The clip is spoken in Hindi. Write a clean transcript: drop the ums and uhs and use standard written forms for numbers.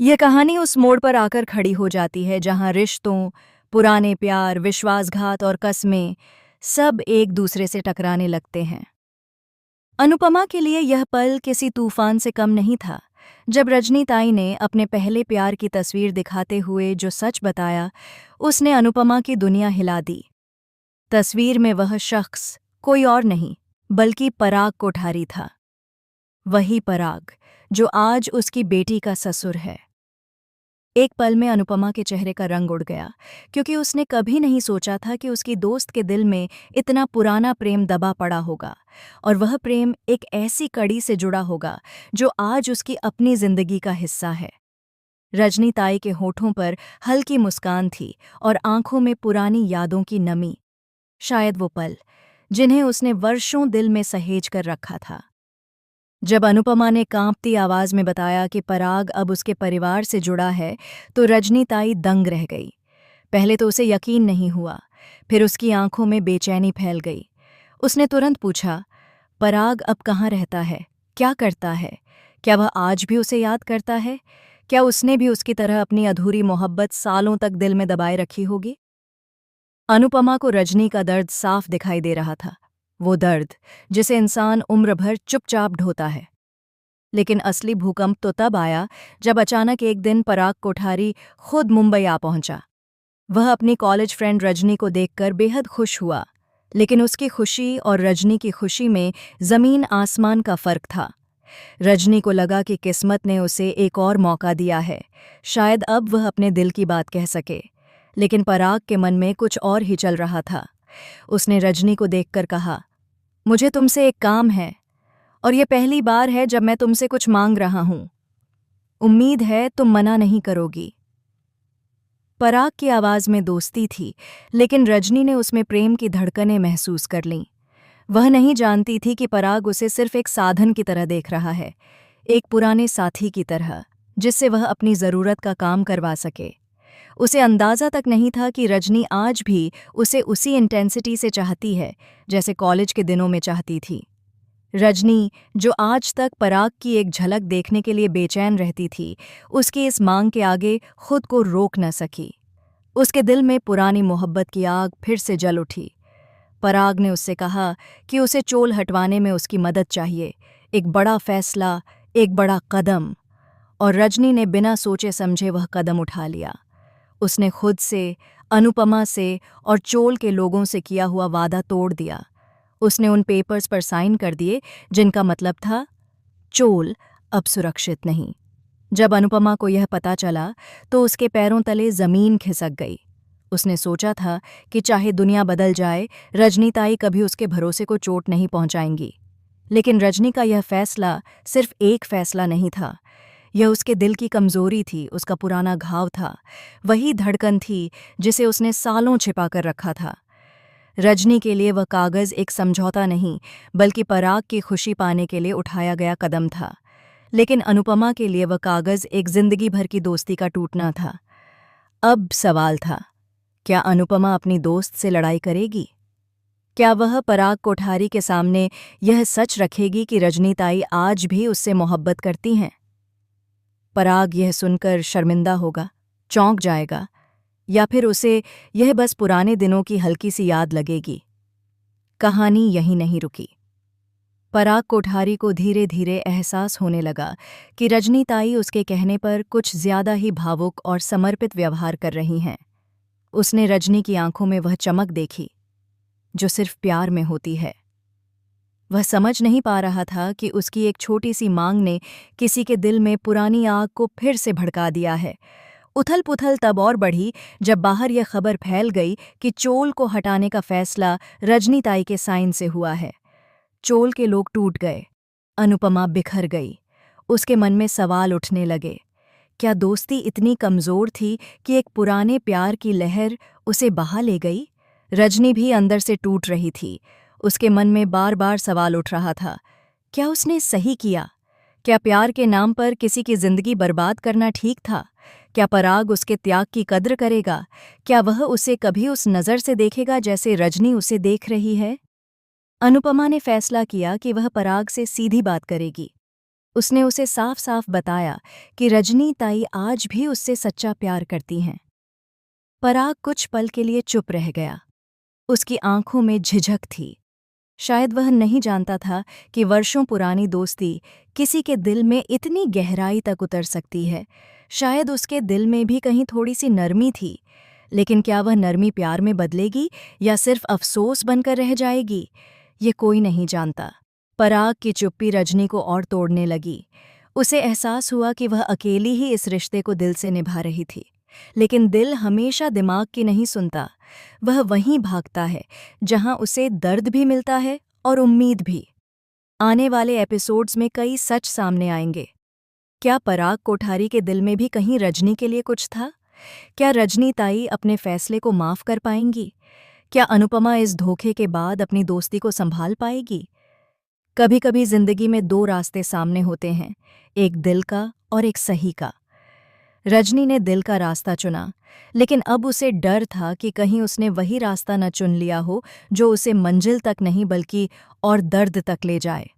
यह कहानी उस मोड़ पर आकर खड़ी हो जाती है जहां रिश्तों, पुराने प्यार, विश्वासघात और कस्में सब एक दूसरे से टकराने लगते हैं। अनुपमा के लिए यह पल किसी तूफान से कम नहीं था। जब रजनी ताई ने अपने पहले प्यार की तस्वीर दिखाते हुए जो सच बताया, उसने अनुपमा की दुनिया हिला दी। तस्वीर में वह शख्स कोई और नहीं, बल्कि पराग कोठारी था। वही पराग जो आज उसकी बेटी का ससुर है। एक पल में अनुपमा के चेहरे का रंग उड़ गया, क्योंकि उसने कभी नहीं सोचा था कि उसकी दोस्त के दिल में इतना पुराना प्रेम दबा पड़ा होगा, और वह प्रेम एक ऐसी कड़ी से जुड़ा होगा जो आज उसकी अपनी जिंदगी का हिस्सा है। रजनी ताई के होठों पर हल्की मुस्कान थी और आंखों में पुरानी यादों की नमी। शायद वो पल जिन्हें उसने वर्षों दिल में सहेज कर रखा था। जब अनुपमा ने कांपती आवाज में बताया कि पराग अब उसके परिवार से जुड़ा है, तो रजनी ताई दंग रह गई। पहले तो उसे यकीन नहीं हुआ, फिर उसकी आंखों में बेचैनी फैल गई। उसने तुरंत पूछा, पराग अब कहाँ रहता है, क्या करता है? क्या वह आज भी उसे याद करता है? क्या उसने भी उसकी तरह अपनी अधूरी मोहब्बत सालों तक दिल में दबाए रखी होगी? अनुपमा को रजनी का दर्द साफ दिखाई दे रहा था, वो दर्द जिसे इंसान उम्र भर चुपचाप ढोता है। लेकिन असली भूकंप तो तब आया जब अचानक एक दिन पराग कोठारी खुद मुंबई आ पहुंचा। वह अपनी कॉलेज फ्रेंड रजनी को देखकर बेहद खुश हुआ, लेकिन उसकी खुशी और रजनी की खुशी में जमीन आसमान का फर्क था। रजनी को लगा कि किस्मत ने उसे एक और मौका दिया है, शायद अब वह अपने दिल की बात कह सके। लेकिन पराग के मन में कुछ और ही चल रहा था। उसने रजनी को देखकर कहा, मुझे तुमसे एक काम है, और ये पहली बार है जब मैं तुमसे कुछ मांग रहा हूं। उम्मीद है तुम मना नहीं करोगी। पराग की आवाज में दोस्ती थी, लेकिन रजनी ने उसमें प्रेम की धड़कनें महसूस कर लीं। वह नहीं जानती थी कि पराग उसे सिर्फ एक साधन की तरह देख रहा है, एक पुराने साथी की तरह, जिससे वह अपनी जरूरत का काम करवा सके। उसे अंदाजा तक नहीं था कि रजनी आज भी उसे उसी इंटेंसिटी से चाहती है जैसे कॉलेज के दिनों में चाहती थी। रजनी, जो आज तक पराग की एक झलक देखने के लिए बेचैन रहती थी, उसकी इस मांग के आगे खुद को रोक न सकी। उसके दिल में पुरानी मोहब्बत की आग फिर से जल उठी। पराग ने उससे कहा कि उसे चोल हटवाने में उसकी मदद चाहिए, एक बड़ा फैसला, एक बड़ा कदम। और रजनी ने बिना सोचे समझे वह कदम उठा लिया। उसने खुद से, अनुपमा से और चोल के लोगों से किया हुआ वादा तोड़ दिया। उसने उन पेपर्स पर साइन कर दिए जिनका मतलब था चोल अब सुरक्षित नहीं। जब अनुपमा को यह पता चला तो उसके पैरों तले जमीन खिसक गई। उसने सोचा था कि चाहे दुनिया बदल जाए, रजनी ताई कभी उसके भरोसे को चोट नहीं पहुंचाएंगी। लेकिन रजनी का यह फैसला सिर्फ एक फैसला नहीं था। यह उसके दिल की कमजोरी थी, उसका पुराना घाव था, वही धड़कन थी जिसे उसने सालों छिपा कर रखा था। रजनी के लिए वह कागज एक समझौता नहीं, बल्कि पराग की खुशी पाने के लिए उठाया गया कदम था। लेकिन अनुपमा के लिए वह कागज एक जिंदगी भर की दोस्ती का टूटना था। अब सवाल था, क्या अनुपमा अपनी दोस्त से लड़ाई करेगी? क्या वह पराग कोठारी के सामने यह सच रखेगी कि रजनी ताई आज भी उससे मोहब्बत करती हैं? पराग यह सुनकर शर्मिंदा होगा, चौंक जाएगा, या फिर उसे यह बस पुराने दिनों की हल्की सी याद लगेगी। कहानी यहीं नहीं रुकी। पराग कोठारी को धीरे धीरे एहसास होने लगा कि रजनी ताई उसके कहने पर कुछ ज्यादा ही भावुक और समर्पित व्यवहार कर रही हैं। उसने रजनी की आंखों में वह चमक देखी जो सिर्फ प्यार में होती है। वह समझ नहीं पा रहा था कि उसकी एक छोटी सी मांग ने किसी के दिल में पुरानी आग को फिर से भड़का दिया है। उथल पुथल तब और बढ़ी जब बाहर यह खबर फैल गई कि चोल को हटाने का फैसला रजनी ताई के साइन से हुआ है। चोल के लोग टूट गए, अनुपमा बिखर गई। उसके मन में सवाल उठने लगे, क्या दोस्ती इतनी कमजोर थी कि एक पुराने प्यार की लहर उसे बहा ले गई? रजनी भी अंदर से टूट रही थी। उसके मन में बार बार सवाल उठ रहा था, क्या उसने सही किया? क्या प्यार के नाम पर किसी की जिंदगी बर्बाद करना ठीक था? क्या पराग उसके त्याग की कद्र करेगा? क्या वह उसे कभी उस नज़र से देखेगा जैसे रजनी उसे देख रही है? अनुपमा ने फैसला किया कि वह पराग से सीधी बात करेगी। उसने उसे साफ साफ बताया कि रजनी ताई आज भी उससे सच्चा प्यार करती हैं। पराग कुछ पल के लिए चुप रह गया। उसकी आंखों में झिझक थी। शायद वह नहीं जानता था कि वर्षों पुरानी दोस्ती किसी के दिल में इतनी गहराई तक उतर सकती है। शायद उसके दिल में भी कहीं थोड़ी सी नरमी थी, लेकिन क्या वह नरमी प्यार में बदलेगी या सिर्फ अफसोस बनकर रह जाएगी, ये कोई नहीं जानता। पराग की चुप्पी रजनी को और तोड़ने लगी। उसे एहसास हुआ कि वह अकेली ही इस रिश्ते को दिल से निभा रही थी। लेकिन दिल हमेशा दिमाग की नहीं सुनता। वह वहीं भागता है जहां उसे दर्द भी मिलता है और उम्मीद भी। आने वाले एपिसोड्स में कई सच सामने आएंगे। क्या पराग कोठारी के दिल में भी कहीं रजनी के लिए कुछ था? क्या रजनी ताई अपने फैसले को माफ कर पाएंगी? क्या अनुपमा इस धोखे के बाद अपनी दोस्ती को संभाल पाएगी? कभी कभी जिंदगी में दो रास्ते सामने होते हैं, एक दिल का और एक सही का। रजनी ने दिल का रास्ता चुना, लेकिन अब उसे डर था कि कहीं उसने वही रास्ता न चुन लिया हो जो उसे मंजिल तक नहीं बल्कि और दर्द तक ले जाए।